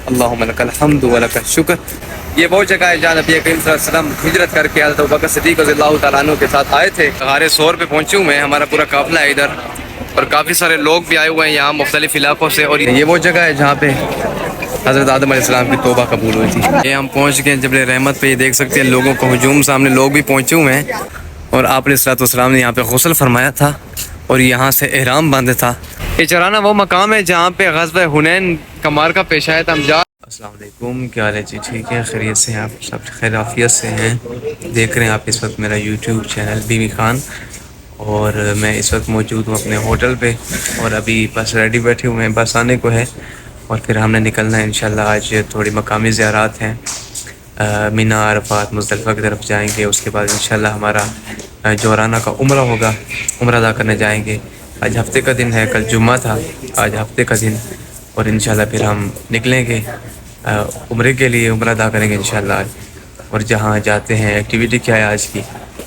اللہم لک الحمد و لک الشکر۔ یہ وہ جگہ ہے جہاں نبی کریم صلی اللہ علیہ وسلم ہجرت کر کے حضرت ابوبکر صدیق رضی اللہ تعالیٰ عنہ کے ساتھ آئے تھے۔ غار ثور پہ پہنچے ہوئے ہیں، ہمارا پورا قافلہ ہے ادھر، اور کافی سارے لوگ بھی آئے ہوئے ہیں یہاں مختلف علاقوں سے، اور یہ وہ جگہ ہے جہاں پہ حضرت آدم علیہ السلام کی توبہ قبول ہوئی تھی۔ یہ ہم پہنچ گئے جبل رحمت پہ، یہ دیکھ سکتے ہیں لوگوں کو ہجوم، سامنے لوگ بھی پہنچے ہوئے ہیں، اور آپ علیہ الصلوۃ والسلام نے یہاں پہ غسل فرمایا تھا اور یہاں سے احرام باندھا تھا۔ یہ چرانہ وہ مقام ہے جہاں پہ غزوہ حنین کا معرکہ پیش آیا تھا۔ السلام علیکم، کیا حال ہے جی؟ ٹھیک ہے، خیریت سے ہیں آپ سب؟ خیر عافیت سے ہیں؟ دیکھ رہے ہیں آپ اس وقت میرا یوٹیوب چینل بیوی خان، اور میں اس وقت موجود ہوں اپنے ہوٹل پہ، اور ابھی بس ریڈی بیٹھے ہوئے ہیں، بس آنے کو ہے اور پھر ہم نے نکلنا ہے انشاءاللہ۔ آج تھوڑی مقامی زیارات ہیں، مینا، عرفات، مزدلفہ کی طرف جائیں گے، اس کے بعد انشاءاللہ ہمارا جورانہ کا عمرہ ہوگا، عمرہ ادا کرنے جائیں گے۔ آج ہفتے کا دن ہے، کل جمعہ تھا، آج ہفتے کا دن، اور انشاءاللہ پھر ہم نکلیں گے عمرے کے لیے، عمرہ ادا کریں گے انشاءاللہ آج، اور جہاں جاتے ہیں ایکٹیویٹی کیا ہے آج کی،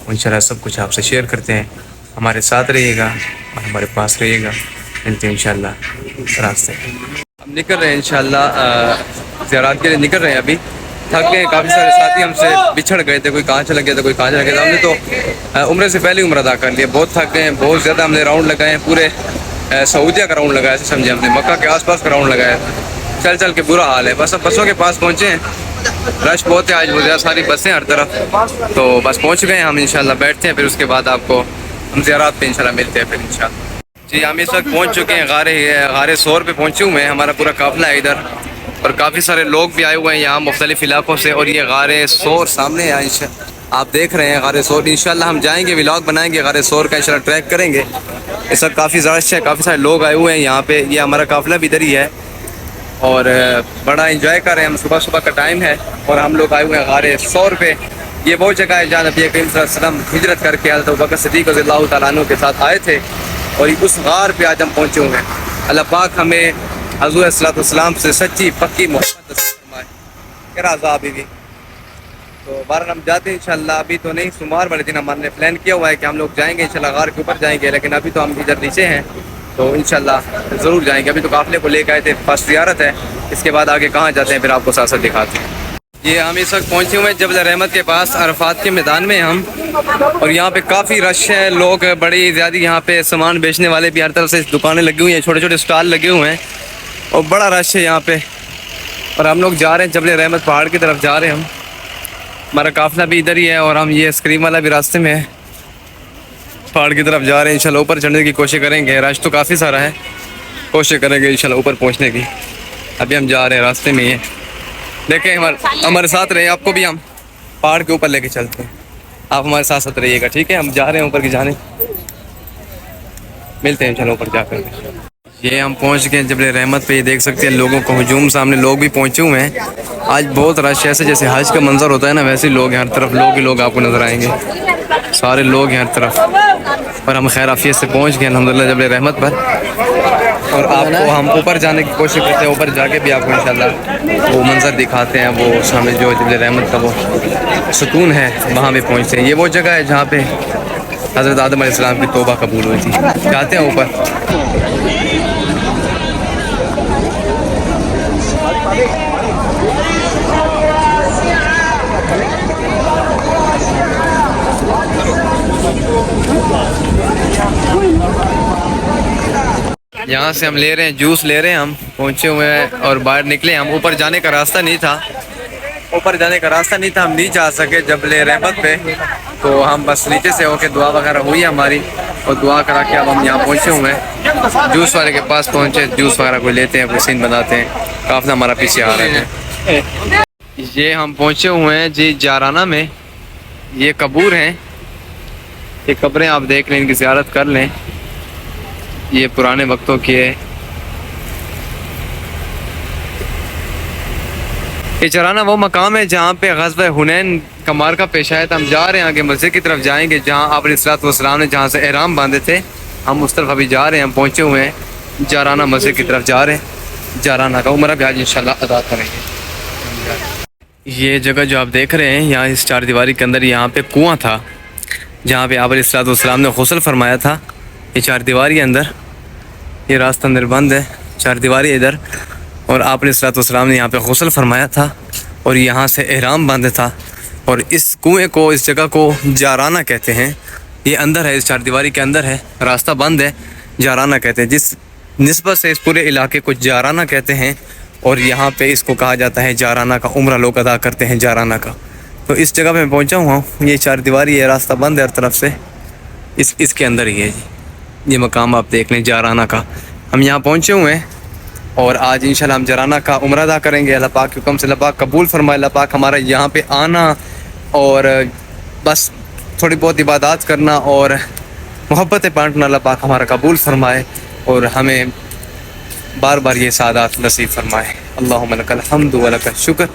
انشاءاللہ سب کچھ آپ سے شیئر کرتے ہیں۔ ہمارے ساتھ رہیے گا اور ہمارے پاس رہیے گا، ملتے ہیں انشاءاللہ راستے۔ ہم نکل رہے ہیں انشاءاللہ زیارات کے لیے، نکل رہے ہیں، ابھی تھک گئے، کافی سارے ساتھی ہم سے بچھڑ گئے تھے، کوئی کہاں چلا گیا تھا، کوئی کہاں چلا گیا تھا۔ ہم نے تو عمرے سے پہلے عمرہ ادا کر لیا، بہت تھک گئے ہیں، بہت زیادہ ہم نے راؤنڈ لگائے ہیں، پورے سعودیہ کا راؤنڈ لگایا سمجھے ہم نے، مکہ کے آس پاس کا راؤنڈ لگایا، چل چل کے برا حال ہے۔ بس اب بسوں کے پاس پہنچے ہیں، رش بہت ہے آج، بہت ساری بسیں ہر طرف، تو بس پہنچ گئے ہیں ہم انشاءاللہ، بیٹھتے ہیں پھر اس کے بعد آپ کو ہم زیارات پہ انشاءاللہ ملتے ہیں پھر انشاءاللہ۔ جی ہم اس وقت پہنچ چکے ہیں غار ثور پہ پہنچے ہوئے ہیں، ہمارا پورا قافلہ ہے ادھر، اور کافی سارے لوگ بھی آئے ہوئے ہیں یہاں مختلف علاقوں سے، اور یہ غار ثور سامنے ہے، آپ دیکھ رہے ہیں غار ثور۔ انشاءاللہ ہم جائیں گے، ولاگ بنائیں گے غار ثور کا، انشاءاللہ ٹریک کریں گے۔ اس وقت کافی رش ہے، کافی سارے لوگ آئے ہوئے ہیں یہاں پہ، یہ ہمارا قافلہ بھی ادھر ہی ہے، اور بڑا انجوائے کر رہے ہیں ہم، صبح صبح کا ٹائم ہے اور ہم لوگ آئے ہوئے ہیں غار ثور پہ۔ یہ وہ جگہ ہے جہاں نبی کریم صلی اللہ علیہ وسلم ہجرت کر کے حضرت ابوبکر صدیق رضی اللہ تعالیٰ عنہ کے ساتھ آئے تھے، اور اس غار پہ آج ہم پہنچے ہوئے ہیں۔ اللہ پاک ہمیں حضور صلی اللہ علیہ وسلم سے سچی پکی محبت نصیب فرمائے۔ کیا راضا ابھی بھی تو بارہ ہم جاتے ہیں انشاءاللہ، ابھی تو نہیں، سمار والے دن ہمارے نے پلان کیا ہوا ہے کہ ہم لوگ جائیں گے انشاءاللہ، غار کے اوپر جائیں گے، لیکن ابھی تو ہم ادھر نیچے ہیں، تو انشاءاللہ ضرور جائیں گے۔ ابھی تو قافلے کو لے کے آئے تھے، فرسٹ زیارت ہے، اس کے بعد آگے کہاں جاتے ہیں پھر آپ کو ساتھ ساتھ دکھاتے ہیں۔ یہ ہم اس وقت پہنچے ہوئے ہیں جبل رحمت کے پاس، عرفات کے میدان میں ہم، اور یہاں پہ کافی رش ہے، لوگ بڑی زیادہ، یہاں پہ سامان بیچنے والے بھی ہر طرف سے دکانیں لگی ہوئی ہیں، چھوٹے چھوٹے اسٹال لگے ہوئے ہیں، اور بڑا رش ہے یہاں پہ، اور ہم لوگ جا رہے ہیں جبل رحمت پہاڑ کی طرف جا رہے ہیں ہم، ہمارا قافلہ بھی ادھر ہی ہے، اور ہم یہ اسکریم والا بھی راستے میں ہے، پہاڑ کی طرف جا رہے ہیں انشاءاللہ، اوپر چڑھنے کی کوشش کریں گے، رش تو کافی سارا ہے، کوشش کریں گے انشاءاللہ اوپر پہنچنے کی۔ ابھی ہم جا رہے ہیں راستے میں، یہ دیکھیں ہمارے ساتھ رہے، آپ کو بھی ہم پہاڑ کے اوپر لے کے چلتے ہیں، آپ ہمارے ساتھ ساتھ رہیے گا، ٹھیک ہے؟ ہم جا رہے ہیں اوپر کی جانے، ملتے ہیں انشاءاللہ اوپر جا کر۔ یہ ہم پہنچ گئے جبل رحمت پہ، یہ دیکھ سکتے ہیں لوگوں کو ہجوم، سامنے لوگ بھی پہنچے ہوئے ہیں، آج بہت رش ہے، جیسے حج کا منظر ہوتا ہے نا، ویسے لوگ ہیں ہر طرف، لوگ ہی لوگ آپ کو نظر آئیں گے، سارے لوگ ہیں ہر طرف، اور ہم خیر عافیت سے پہنچ گئے الحمدللہ جبل رحمت پر، اور آپ کو ہم اوپر جانے کی کوشش کرتے ہیں، اوپر جا کے بھی آپ کو انشاءاللہ وہ منظر دکھاتے ہیں، وہ سامنے جو جبل رحمت کا وہ سکون ہے، وہاں پہ پہنچتے ہیں۔ یہ وہ جگہ ہے جہاں پہ حضرت آدم علیہ السلام کی توبہ قبول ہوئی تھی۔ جاتے ہیں اوپر۔ یہاں سے ہم لے رہے ہیں جوس، لے رہے ہیں، ہم پہنچے ہوئے ہیں اور باہر نکلے، ہم اوپر جانے کا راستہ نہیں تھا، ہم نہیں جا سکے جبل رحمت پہ، تو ہم بس نیچے سے ہو کے دعا وغیرہ ہوئی ہماری، اور دعا کرا کے اب ہم یہاں پہنچے ہوئے ہیں، جوس والے کے پاس پہنچے، جوس وغیرہ کوئی لیتے ہیں، کوئی سین بناتے ہیں، کافی ہمارا پیچھے آ رہے ہیں۔ یہ ہم پہنچے ہوئے ہیں جی جارانہ میں، یہ قبور ہیں، یہ قبریں آپ دیکھ لیں، ان کی زیارت کر لیں، یہ پرانے وقتوں کی ہے۔ یہ چرانہ وہ مقام ہے جہاں پہ غزوہ حنین کا معرکہ پیش آیا تھا۔ ہم جا رہے ہیں آگے مسجد کی طرف جائیں گے، جہاں آپ علیہ الصلوۃ والسلام نے جہاں سے احرام باندھے تھے، ہم اس طرف ابھی جا رہے ہیں، ہم پہنچے ہوئے ہیں جارانہ مسجد کی طرف جا رہے ہیں، جارانہ کا عمرہ بھی آج انشاءاللہ ادا کریں گے۔ یہ جگہ جو آپ دیکھ رہے ہیں، یہاں اس چار دیواری کے اندر یہاں پہ کنواں تھا، جہاں پہ آپ علیہ الصلوۃ والسلام نے غسل فرمایا تھا۔ یہ چار دیواری اندر، یہ راستہ اندر بند ہے، چار دیواری ادھر، اور آپ علیہ الصلوۃ والسلام نے یہاں پہ غسل فرمایا تھا اور یہاں سے احرام باندھا تھا. اور اس کنویں کو، اس جگہ کو جارانہ کہتے ہیں. یہ اندر ہے، اس چار دیواری کے اندر ہے، راستہ بند ہے، جارانہ کہتے ہیں. جس نسبت سے اس پورے علاقے کو جارانہ کہتے ہیں. اور یہاں پہ اس کو کہا جاتا ہے جارانہ کا عمرہ لوگ ادا کرتے ہیں جارانہ کا. تو اس جگہ پہ میں پہنچا ہوا ہوں. یہ چار دیواری ہے، راستہ بند ہے ہر طرف سے. اس کے اندر ہی ہے جی یہ مقام، آپ دیکھ لیں جارانہ کا. ہم یہاں پہنچے ہوئے ہیں اور آج انشاءاللہ ہم جارانہ کا عمرہ ادا کریں گے. اللہ پاک کے حکم سے اللہ پاک قبول فرمائے. اللہ پاک ہمارا یہاں پہ آنا اور بس تھوڑی بہت عبادات کرنا اور محبتیں بانٹنا اللہ پاک ہمارا قبول فرمائے اور ہمیں بار بار یہ سعادات نصیب فرمائے. اللہم لک الحمد و لک الشکر.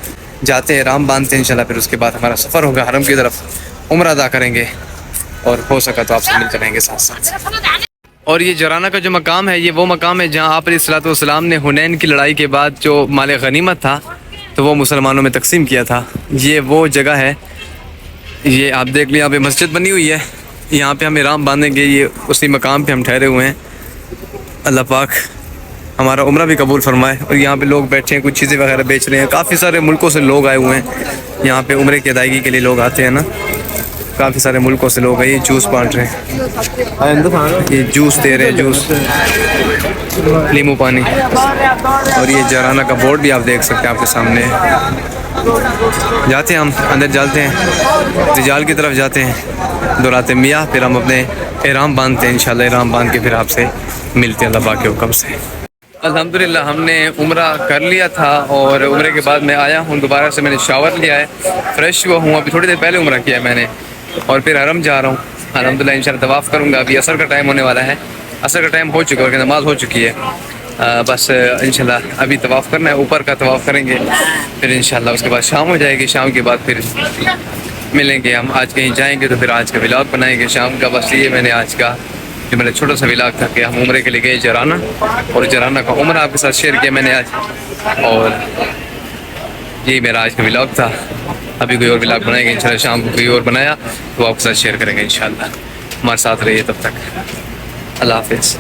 جاتے ہیں، احرام باندھتے ہیں انشاءاللہ. پھر اس کے بعد ہمارا سفر ہوگا حرم کی طرف، عمرہ ادا کریں گے اور ہو سکا تو آپ سے ملتے رہیں گے ساتھ ساتھ. اور یہ جارانہ کا جو مقام ہے، یہ وہ مقام ہے جہاں آپ علیہ الصلوۃ والسلام نے حنین کی لڑائی کے بعد جو مال غنیمت تھا تو وہ مسلمانوں میں تقسیم کیا تھا. یہ وہ جگہ ہے. یہ آپ دیکھ لیں، یہاں پہ مسجد بنی ہوئی ہے. یہاں پہ ہم احرام باندھیں گے. یہ اسی مقام پہ ہم ٹھہرے ہوئے ہیں. اللہ پاک ہمارا عمرہ بھی قبول فرمائے. اور یہاں پہ لوگ بیٹھے ہیں، کچھ چیزیں وغیرہ بیچ رہے ہیں. کافی سارے ملکوں سے لوگ آئے ہوئے ہیں یہاں پہ عمرے کی ادائیگی کے لیے. لوگ آتے ہیں نا، کافی سارے ملکوں سے لوگ ہیں. یہ جوس بانٹ رہے ہیں، یہ جوس دے رہے ہیں، جوس، لیمو پانی. اور یہ جارانہ کا بورڈ بھی آپ دیکھ سکتے ہیں آپ کے سامنے. جاتے ہیں ہم اندر، جاتے ہیں رجال کی طرف، جاتے ہیں دورات میاہ. پھر ہم اپنے احرام باندھتے ہیں انشاءاللہ. احرام باندھ کے پھر آپ سے ملتے ہیں اللہ پاک کے حکم سے. الحمدللہ ہم نے عمرہ کر لیا تھا اور عمرے کے بعد میں آیا ہوں دوبارہ سے. میں نے شاور لیا ہے، فریش ہوا ہوں. ابھی تھوڑی دیر پہلے عمرہ کیا ہے میں نے اور پھر حرم جا رہا ہوں. الحمدللہ انشاءاللہ طواف کروں گا. ابھی عصر کا ٹائم ہونے والا ہے، عصر کا ٹائم ہو چکا ہے، نماز ہو چکی ہے. بس انشاءاللہ ابھی طواف کرنا ہے، اوپر کا طواف کریں گے. پھر انشاءاللہ اس کے بعد شام ہو جائے گی. شام کے بعد پھر ملیں گے ہم. آج کہیں جائیں گے تو پھر آج کا ولاگ بنائیں گے شام کا. بس یہ میں نے آج کا جو میرا چھوٹا سا ولاگ تھا کہ ہم عمرے کے لیے گئے جارانہ، اور جارانہ کا عمرہ آپ کے ساتھ شیئر کیا میں نے آج. اور یہی میرا آج کا ولاگ تھا. ابھی کوئی اور ولاگ بنائیں گے انشاءاللہ. شام کو کوئی اور بنایا تو آپ کے ساتھ شیئر کریں گے انشاءاللہ. ہمارے ساتھ رہیے تب تک. اللہ حافظ.